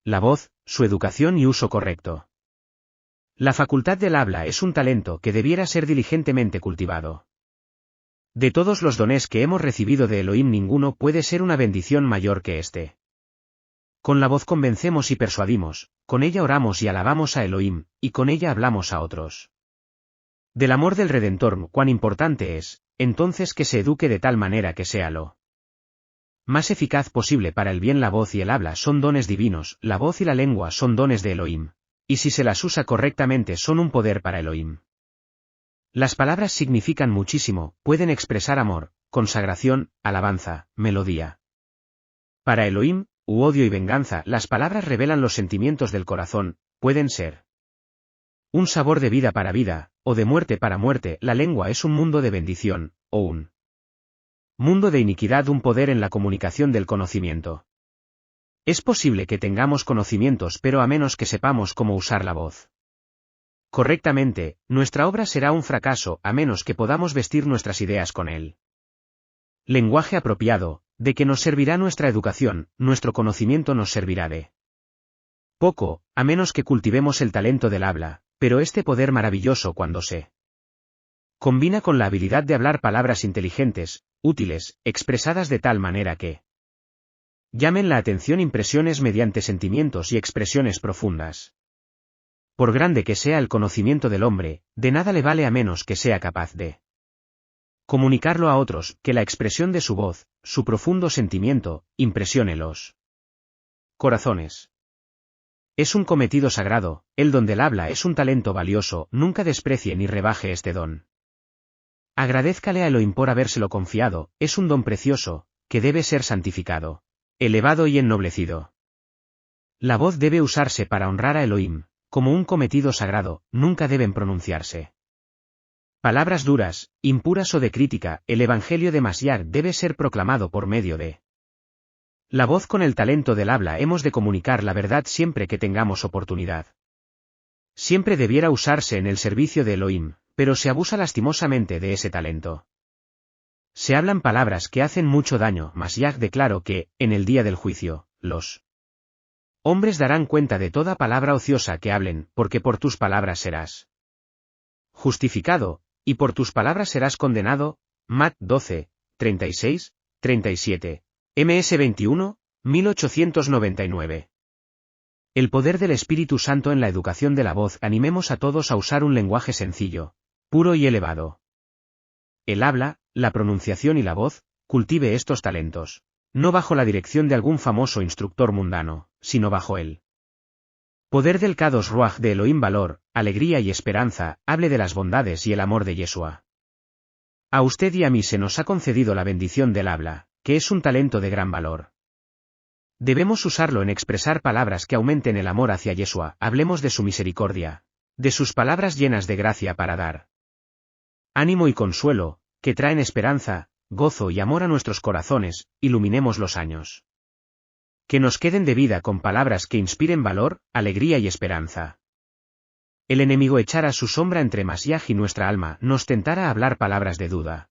la voz, su educación y uso correcto. La facultad del habla es un talento que debiera ser diligentemente cultivado. De todos los dones que hemos recibido de Elohim, ninguno puede ser una bendición mayor que este. Con la voz convencemos y persuadimos, con ella oramos y alabamos a Elohim, y con ella hablamos a otros. Del amor del Redentor, cuán importante es, entonces, que se eduque de tal manera que sea lo más eficaz posible para el bien. La voz y el habla son dones divinos, la voz y la lengua son dones de Elohim, y si se las usa correctamente son un poder para Elohim. Las palabras significan muchísimo, pueden expresar amor, consagración, alabanza, melodía. Para Elohim, u odio y venganza, las palabras revelan los sentimientos del corazón, pueden ser un sabor de vida para vida, o de muerte para muerte. La lengua es un mundo de bendición, o un mundo de iniquidad, un poder en la comunicación del conocimiento. Es posible que tengamos conocimientos, pero a menos que sepamos cómo usar la voz correctamente, nuestra obra será un fracaso, a menos que podamos vestir nuestras ideas con él. Lenguaje apropiado, de que nos servirá nuestra educación, nuestro conocimiento nos servirá de poco, a menos que cultivemos el talento del habla, pero este poder maravilloso, cuando se combina con la habilidad de hablar palabras inteligentes, útiles, expresadas de tal manera que llamen la atención, impresiones mediante sentimientos y expresiones profundas. Por grande que sea el conocimiento del hombre, de nada le vale a menos que sea capaz de comunicarlo a otros, que la expresión de su voz, su profundo sentimiento, impresione los corazones. Es un cometido sagrado, el don del habla es un talento valioso, nunca desprecie ni rebaje este don. Agradézcale a Elohim por habérselo confiado, es un don precioso, que debe ser santificado, elevado y ennoblecido. La voz debe usarse para honrar a Elohim. Como un cometido sagrado, nunca deben pronunciarse palabras duras, impuras o de crítica. El Evangelio de Mashiach debe ser proclamado por medio de la voz. Con el talento del habla hemos de comunicar la verdad siempre que tengamos oportunidad. Siempre debiera usarse en el servicio de Elohim, pero se abusa lastimosamente de ese talento. Se hablan palabras que hacen mucho daño. Mashiach declaró que, en el día del juicio, los hombres darán cuenta de toda palabra ociosa que hablen, porque por tus palabras serás justificado, y por tus palabras serás condenado. Mat 12, 36, 37, MS 21, 1899. El poder del Espíritu Santo en la educación de la voz. Animemos a todos a usar un lenguaje sencillo, puro y elevado. El habla, la pronunciación y la voz, cultive estos talentos. No bajo la dirección de algún famoso instructor mundano, sino bajo el poder del Kadosh Ruach de Elohim. Valor, alegría y esperanza, hable de las bondades y el amor de Yeshua. A usted y a mí se nos ha concedido la bendición del habla, que es un talento de gran valor. Debemos usarlo en expresar palabras que aumenten el amor hacia Yeshua. Hablemos de su misericordia, de sus palabras llenas de gracia para dar ánimo y consuelo, que traen esperanza, gozo y amor a nuestros corazones. Iluminemos los años que nos queden de vida con palabras que inspiren valor, alegría y esperanza. El enemigo echará su sombra entre Mashiach y nuestra alma, nos tentará a hablar palabras de duda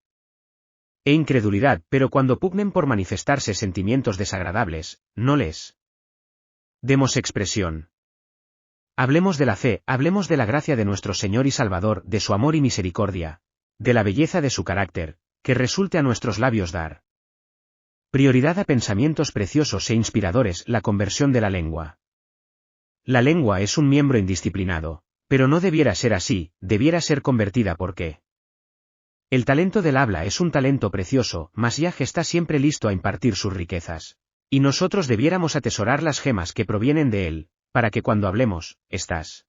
e incredulidad, pero cuando pugnen por manifestarse sentimientos desagradables, no les demos expresión. Hablemos de la fe, hablemos de la gracia de nuestro Señor y Salvador, de su amor y misericordia, de la belleza de su carácter, que resulte a nuestros labios dar prioridad a pensamientos preciosos e inspiradores. La conversión de la lengua. La lengua es un miembro indisciplinado, pero no debiera ser así, debiera ser convertida porque el talento del habla es un talento precioso. Mashiach está siempre listo a impartir sus riquezas, y nosotros debiéramos atesorar las gemas que provienen de él, para que cuando hablemos, estas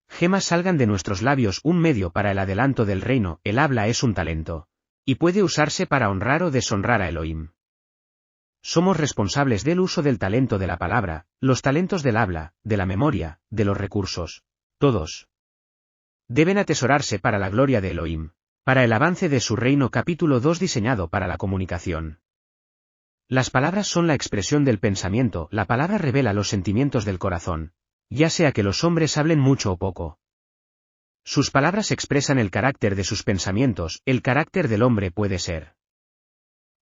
gemas salgan de nuestros labios, un medio para el adelanto del reino. El habla es un talento, y puede usarse para honrar o deshonrar a Elohim. Somos responsables del uso del talento de la palabra, los talentos del habla, de la memoria, de los recursos. Todos deben atesorarse para la gloria de Elohim, para el avance de su reino. Capítulo 2. Diseñado para la comunicación. Las palabras son la expresión del pensamiento. La palabra revela los sentimientos del corazón, ya sea que los hombres hablen mucho o poco. Sus palabras expresan el carácter de sus pensamientos. El carácter del hombre puede ser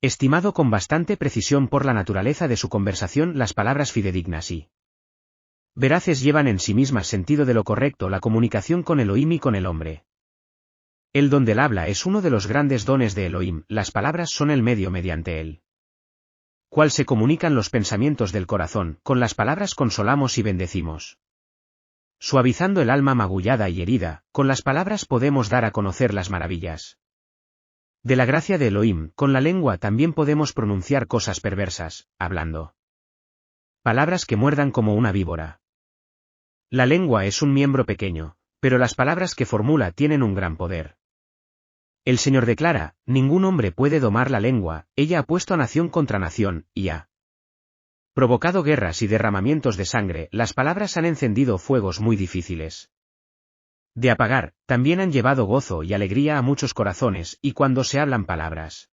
estimado con bastante precisión por la naturaleza de su conversación. Las palabras fidedignas y veraces llevan en sí mismas sentido de lo correcto la comunicación con Elohim y con el hombre. El don del habla es uno de los grandes dones de Elohim, las palabras son el medio mediante él cual se comunican los pensamientos del corazón, con las palabras consolamos y bendecimos. Suavizando el alma magullada y herida, con las palabras podemos dar a conocer las maravillas de la gracia de Elohim, con la lengua también podemos pronunciar cosas perversas, hablando palabras que muerdan como una víbora. La lengua es un miembro pequeño, pero las palabras que formula tienen un gran poder. El Señor declara, ningún hombre puede domar la lengua, ella ha puesto a nación contra nación, y ha provocado guerras y derramamientos de sangre, las palabras han encendido fuegos muy difíciles de apagar, también han llevado gozo y alegría a muchos corazones, y cuando se hablan palabras.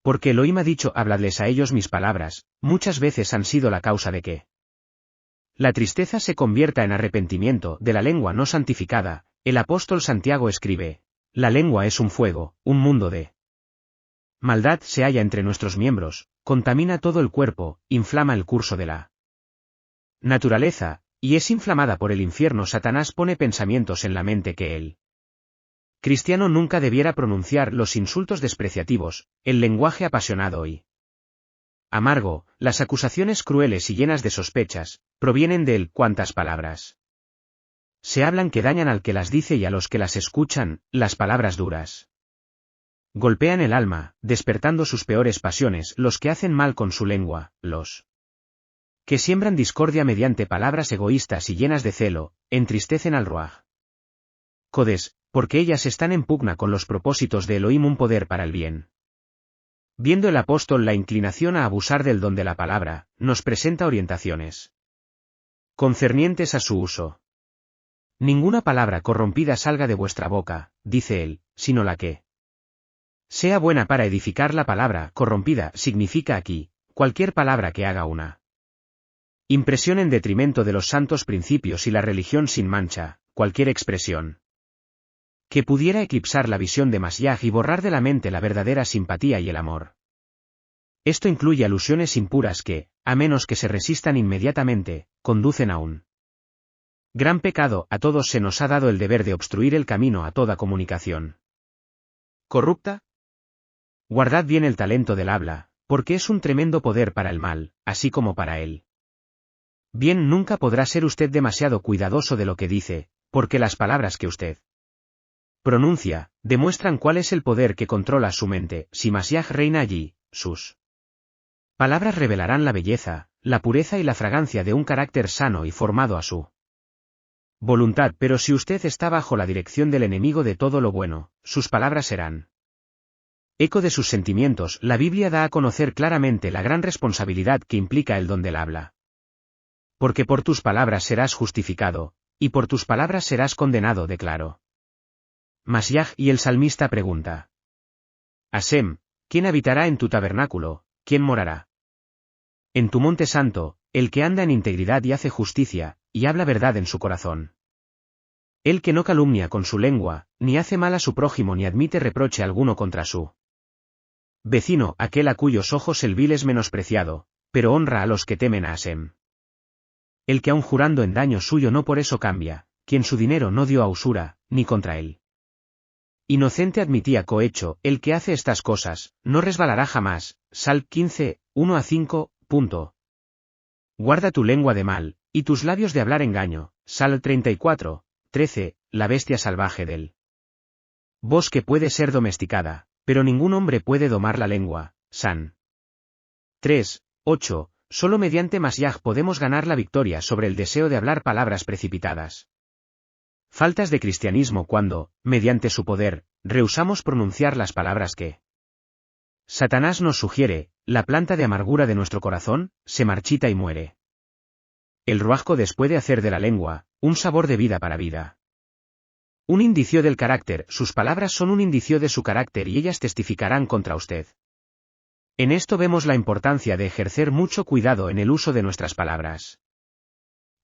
Porque Elohim ha dicho, habladles a ellos mis palabras, muchas veces han sido la causa de que la tristeza se convierta en arrepentimiento de la lengua no santificada. El apóstol Santiago escribe, la lengua es un fuego, un mundo de maldad se halla entre nuestros miembros, contamina todo el cuerpo, inflama el curso de la naturaleza, y es inflamada por el infierno. Satanás pone pensamientos en la mente que el cristiano nunca debiera pronunciar los insultos despreciativos, el lenguaje apasionado y amargo, las acusaciones crueles y llenas de sospechas, provienen de él. ¿Cuántas palabras se hablan que dañan al que las dice y a los que las escuchan? Las palabras duras golpean el alma, despertando sus peores pasiones. Los que hacen mal con su lengua, los que siembran discordia mediante palabras egoístas y llenas de celo, entristecen al Ruaj Codes, porque ellas están en pugna con los propósitos de Elohim, un poder para el bien. Viendo el apóstol la inclinación a abusar del don de la palabra, nos presenta orientaciones concernientes a su uso. Ninguna palabra corrompida salga de vuestra boca, dice él, sino la que sea buena para edificar. La palabra corrompida significa aquí, cualquier palabra que haga una impresión en detrimento de los santos principios y la religión sin mancha, cualquier expresión que pudiera eclipsar la visión de Mashiach y borrar de la mente la verdadera simpatía y el amor. Esto incluye alusiones impuras que, a menos que se resistan inmediatamente, conducen a un gran pecado. A todos se nos ha dado el deber de obstruir el camino a toda comunicación corrupta. Guardad bien el talento del habla, porque es un tremendo poder para el mal, así como para él. Bien, nunca podrá ser usted demasiado cuidadoso de lo que dice, porque las palabras que usted pronuncia demuestran cuál es el poder que controla su mente. Si Mashiach reina allí, sus palabras revelarán la belleza, la pureza y la fragancia de un carácter sano y formado a su voluntad. Pero si usted está bajo la dirección del enemigo de todo lo bueno, sus palabras serán eco de sus sentimientos. La Biblia da a conocer claramente la gran responsabilidad que implica el don del habla. Porque por tus palabras serás justificado, y por tus palabras serás condenado, declaró Mashiach. Y el salmista pregunta: Hashem, ¿quién habitará en tu tabernáculo? ¿Quién morará en tu monte santo? El que anda en integridad y hace justicia, y habla verdad en su corazón. El que no calumnia con su lengua, ni hace mal a su prójimo ni admite reproche alguno contra su vecino, aquel a cuyos ojos el vil es menospreciado, pero honra a los que temen a Hashem. El que aun jurando en daño suyo no por eso cambia, quien su dinero no dio a usura, ni contra él inocente admitía cohecho. El que hace estas cosas, no resbalará jamás. Sal 15, 1-5. Guarda tu lengua de mal, y tus labios de hablar engaño. Sal 34, 13. La bestia salvaje del bosque puede ser domesticada, pero ningún hombre puede domar la lengua. San 3, 8. Solo mediante Mashiach podemos ganar la victoria sobre el deseo de hablar palabras precipitadas. Faltas de cristianismo cuando, mediante su poder, rehusamos pronunciar las palabras que Satanás nos sugiere. La planta de amargura de nuestro corazón se marchita y muere. El Ruaj Codes puede hacer de la lengua un sabor de vida para vida. Un indicio del carácter. Sus palabras son un indicio de su carácter y ellas testificarán contra usted. En esto vemos la importancia de ejercer mucho cuidado en el uso de nuestras palabras.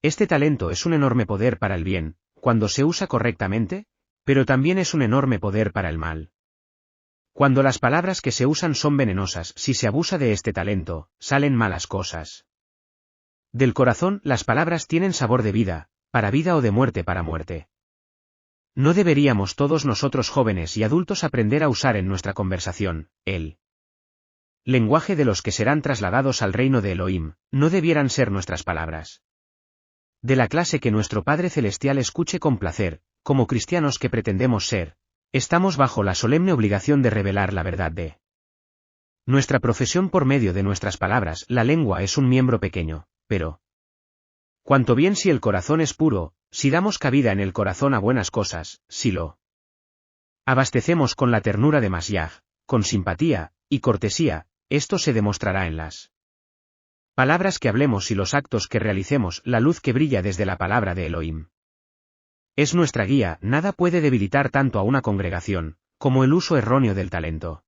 Este talento es un enorme poder para el bien, cuando se usa correctamente, pero también es un enorme poder para el mal. Cuando las palabras que se usan son venenosas, si se abusa de este talento, salen malas cosas. Del corazón, las palabras tienen sabor de vida o de muerte para muerte. ¿No deberíamos todos nosotros jóvenes y adultos aprender a usar en nuestra conversación el lenguaje de los que serán trasladados al reino de Elohim? No debieran ser nuestras palabras de la clase que nuestro Padre Celestial escuche con placer. Como cristianos que pretendemos ser, estamos bajo la solemne obligación de revelar la verdad de nuestra profesión por medio de nuestras palabras. La lengua es un miembro pequeño, pero cuanto bien si el corazón es puro, si damos cabida en el corazón a buenas cosas, si lo abastecemos con la ternura de Mashiach, con simpatía y cortesía, esto se demostrará en las palabras que hablemos y los actos que realicemos. La luz que brilla desde la palabra de Elohim es nuestra guía. Nada puede debilitar tanto a una congregación como el uso erróneo del talento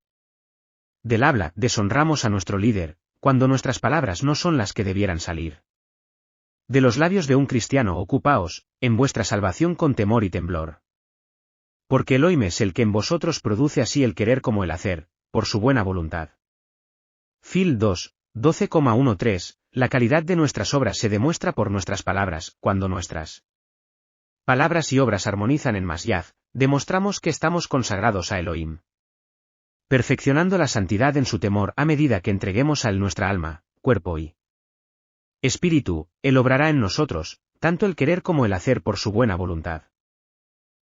del habla. Deshonramos a nuestro líder cuando nuestras palabras no son las que debieran salir de los labios de un cristiano. Ocupaos en vuestra salvación con temor y temblor, porque Elohim es el que en vosotros produce así el querer como el hacer, por su buena voluntad. Fil 2, 12,13. La calidad de nuestras obras se demuestra por nuestras palabras. Cuando nuestras palabras y obras armonizan en Mashiach, demostramos que estamos consagrados a Elohim, perfeccionando la santidad en su temor a medida que entreguemos a él nuestra alma, cuerpo y espíritu. Él obrará en nosotros, tanto el querer como el hacer por su buena voluntad.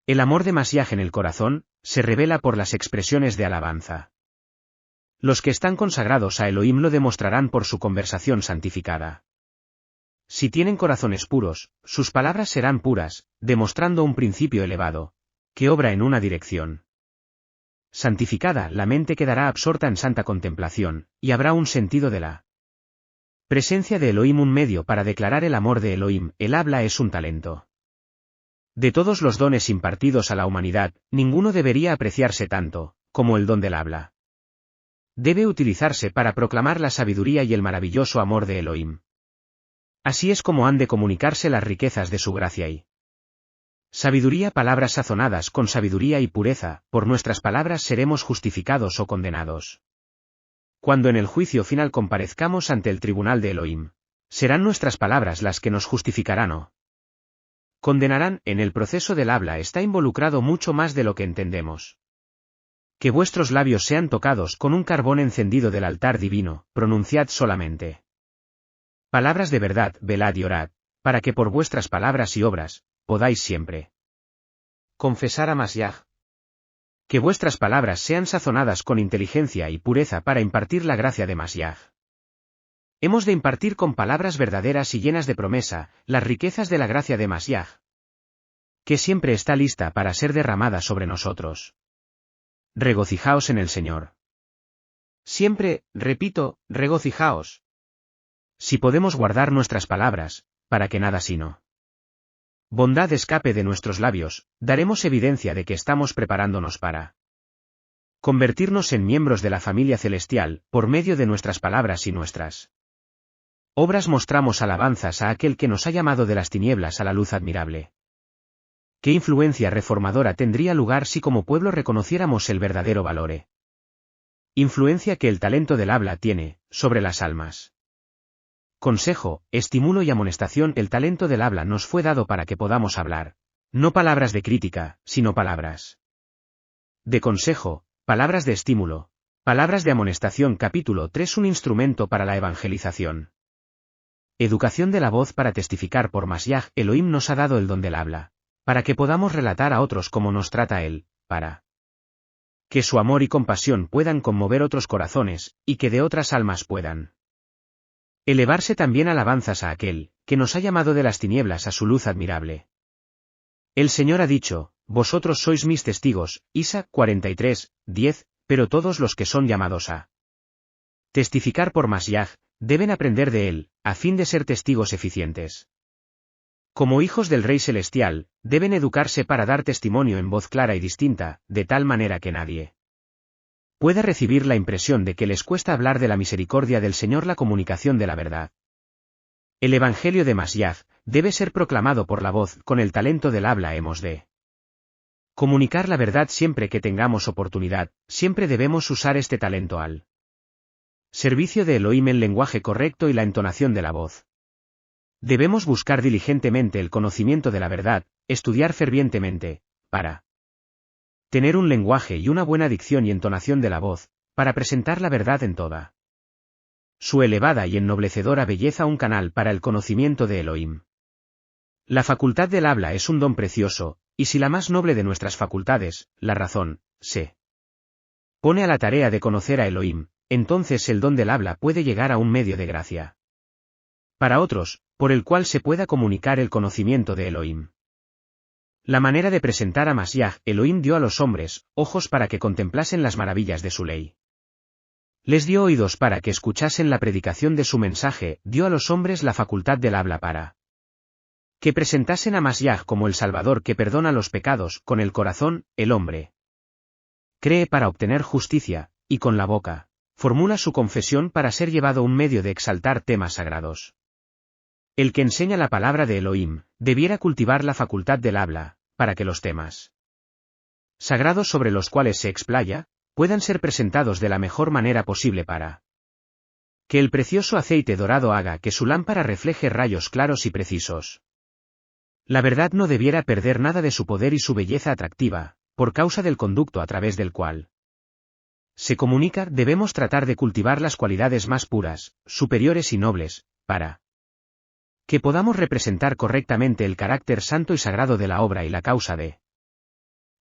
El amor de Mashiach en el corazón se revela por las expresiones de alabanza. Los que están consagrados a Elohim lo demostrarán por su conversación santificada. Si tienen corazones puros, sus palabras serán puras, demostrando un principio elevado, que obra en una dirección santificada. La mente quedará absorta en santa contemplación, y habrá un sentido de la presencia de Elohim, un medio para declarar el amor de Elohim. El habla es un talento. De todos los dones impartidos a la humanidad, ninguno debería apreciarse tanto como el don del habla. Debe utilizarse para proclamar la sabiduría y el maravilloso amor de Elohim. Así es como han de comunicarse las riquezas de su gracia y sabiduría. Palabras sazonadas con sabiduría y pureza. Por nuestras palabras seremos justificados o condenados. Cuando en el juicio final comparezcamos ante el tribunal de Elohim, serán nuestras palabras las que nos justificarán o condenarán. En el proceso del habla está involucrado mucho más de lo que entendemos. Que vuestros labios sean tocados con un carbón encendido del altar divino. Pronunciad solamente palabras de verdad, velad y orad, para que por vuestras palabras y obras podáis siempre confesar a Mashiach. Que vuestras palabras sean sazonadas con inteligencia y pureza para impartir la gracia de Mashiach. Hemos de impartir con palabras verdaderas y llenas de promesa las riquezas de la gracia de Mashiach, que siempre está lista para ser derramada sobre nosotros. Regocijaos en el Señor. Siempre, repito, regocijaos. Si podemos guardar nuestras palabras, para que nada sino bondad escape de nuestros labios, daremos evidencia de que estamos preparándonos para convertirnos en miembros de la familia celestial. Por medio de nuestras palabras y nuestras obras mostramos alabanzas a aquel que nos ha llamado de las tinieblas a la luz admirable. ¿Qué influencia reformadora tendría lugar si como pueblo reconociéramos el verdadero valor? Influencia que el talento del habla tiene sobre las almas. Consejo, estímulo y amonestación. El talento del habla nos fue dado para que podamos hablar, no palabras de crítica, sino palabras de consejo, palabras de estímulo, palabras de amonestación. Capítulo 3. Un instrumento para la evangelización. Educación de la voz para testificar por Mashiach. Elohim nos ha dado el don del habla, para que podamos relatar a otros cómo nos trata Él, para que su amor y compasión puedan conmover otros corazones, y que de otras almas puedan elevarse también alabanzas a aquel que nos ha llamado de las tinieblas a su luz admirable. El Señor ha dicho: vosotros sois mis testigos, Isa 43, 10, pero todos los que son llamados a testificar por Mashiach, deben aprender de él, a fin de ser testigos eficientes. Como hijos del Rey Celestial, deben educarse para dar testimonio en voz clara y distinta, de tal manera que nadie pueda recibir la impresión de que les cuesta hablar de la misericordia del Señor. La comunicación de la verdad. El Evangelio de Mashiach debe ser proclamado por la voz. Con el talento del habla hemos de comunicar la verdad siempre que tengamos oportunidad. Siempre debemos usar este talento al servicio de Elohim. El lenguaje correcto y la entonación de la voz Debemos buscar diligentemente el conocimiento de la verdad, estudiar fervientemente, para tener un lenguaje y una buena dicción y entonación de la voz, para presentar la verdad en toda su elevada y ennoblecedora belleza, un canal para el conocimiento de Elohim. La facultad del habla es un don precioso, y si la más noble de nuestras facultades, la razón, se pone a la tarea de conocer a Elohim, entonces el don del habla puede llegar a un medio de gracia para otros, por el cual se pueda comunicar el conocimiento de Elohim. La manera de presentar a Mashiach, Elohim dio a los hombres ojos para que contemplasen las maravillas de su ley. Les dio oídos para que escuchasen la predicación de su mensaje, dio a los hombres la facultad del habla para que presentasen a Mashiach como el Salvador que perdona los pecados. Con el corazón, el hombre cree para obtener justicia, y con la boca formula su confesión para ser llevado a un medio de exaltar temas sagrados. El que enseña la palabra de Elohim, debiera cultivar la facultad del habla, para que los temas sagrados sobre los cuales se explaya, puedan ser presentados de la mejor manera posible para que el precioso aceite dorado haga que su lámpara refleje rayos claros y precisos. La verdad no debiera perder nada de su poder y su belleza atractiva, por causa del conducto a través del cual se comunica. Debemos tratar de cultivar las cualidades más puras, superiores y nobles, para que podamos representar correctamente el carácter santo y sagrado de la obra y la causa de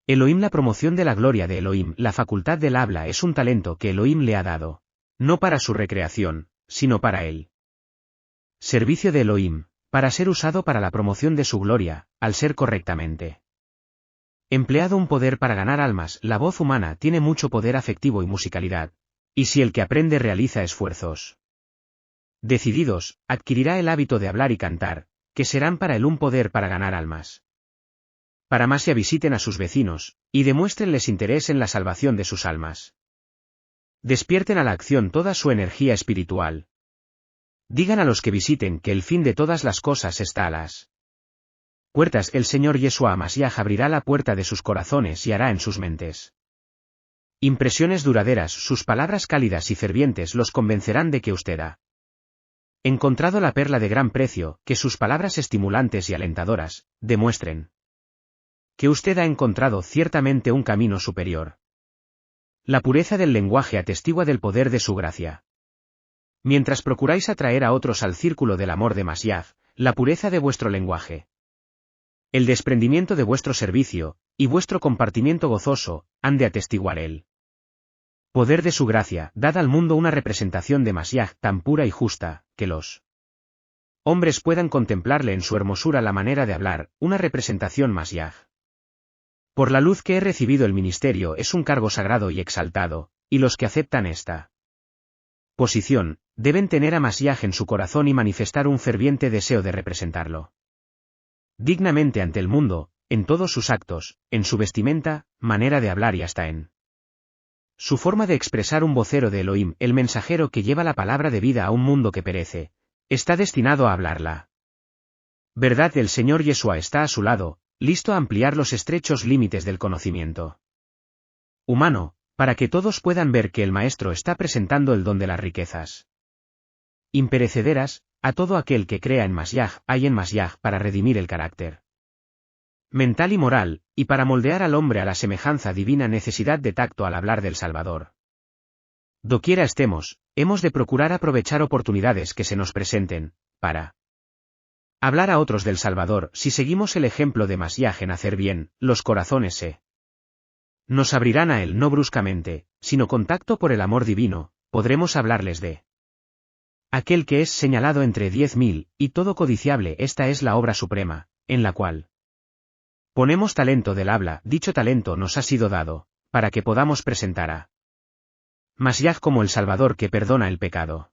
Elohim. La promoción de la gloria de Elohim. La facultad del habla es un talento que Elohim le ha dado, no para su recreación, sino para el servicio de Elohim, para ser usado para la promoción de su gloria, al ser correctamente empleado un poder para ganar almas. La voz humana tiene mucho poder afectivo y musicalidad, y si el que aprende realiza esfuerzos decididos, adquirirá el hábito de hablar y cantar, que serán para él un poder para ganar almas. Para más ya visiten a sus vecinos, y demuéstrenles interés en la salvación de sus almas. Despierten a la acción toda su energía espiritual. Digan a los que visiten que el fin de todas las cosas está a las puertas. El Señor Yeshua Mashiach abrirá la puerta de sus corazones y hará en sus mentes impresiones duraderas. Sus palabras cálidas y fervientes los convencerán de que usted ha encontrado la perla de gran precio, que sus palabras estimulantes y alentadoras demuestren que usted ha encontrado ciertamente un camino superior. La pureza del lenguaje atestigua del poder de su gracia. Mientras procuráis atraer a otros al círculo del amor de Mashiach, la pureza de vuestro lenguaje, el desprendimiento de vuestro servicio, y vuestro compartimiento gozoso, han de atestiguar el poder de su gracia. Dad al mundo una representación de Mashiach tan pura y justa, que los hombres puedan contemplarle en su hermosura. La manera de hablar, una representación Mashiach. Por la luz que he recibido el ministerio es un cargo sagrado y exaltado, y los que aceptan esta posición, deben tener a Mashiach en su corazón y manifestar un ferviente deseo de representarlo dignamente ante el mundo, en todos sus actos, en su vestimenta, manera de hablar y hasta en su forma de expresar. Un vocero de Elohim, el mensajero que lleva la palabra de vida a un mundo que perece, está destinado a hablarla. Verdad. El Señor Yeshua está a su lado, listo a ampliar los estrechos límites del conocimiento humano, para que todos puedan ver que el Maestro está presentando el don de las riquezas imperecederas, a todo aquel que crea en Mashiach. Hay en Mashiach para redimir el carácter mental y moral, y para moldear al hombre a la semejanza divina. Necesidad de tacto al hablar del Salvador. Doquiera estemos, hemos de procurar aprovechar oportunidades que se nos presenten, para hablar a otros del Salvador. Si seguimos el ejemplo de Mashiach en hacer bien, los corazones se nos abrirán a él no bruscamente, sino con tacto. Por el amor divino, podremos hablarles de aquel que es señalado entre 10.000, y todo codiciable. Esta es la obra suprema, en la cual ponemos talento del habla. Dicho talento nos ha sido dado, para que podamos presentar a Mashiach como el Salvador que perdona el pecado.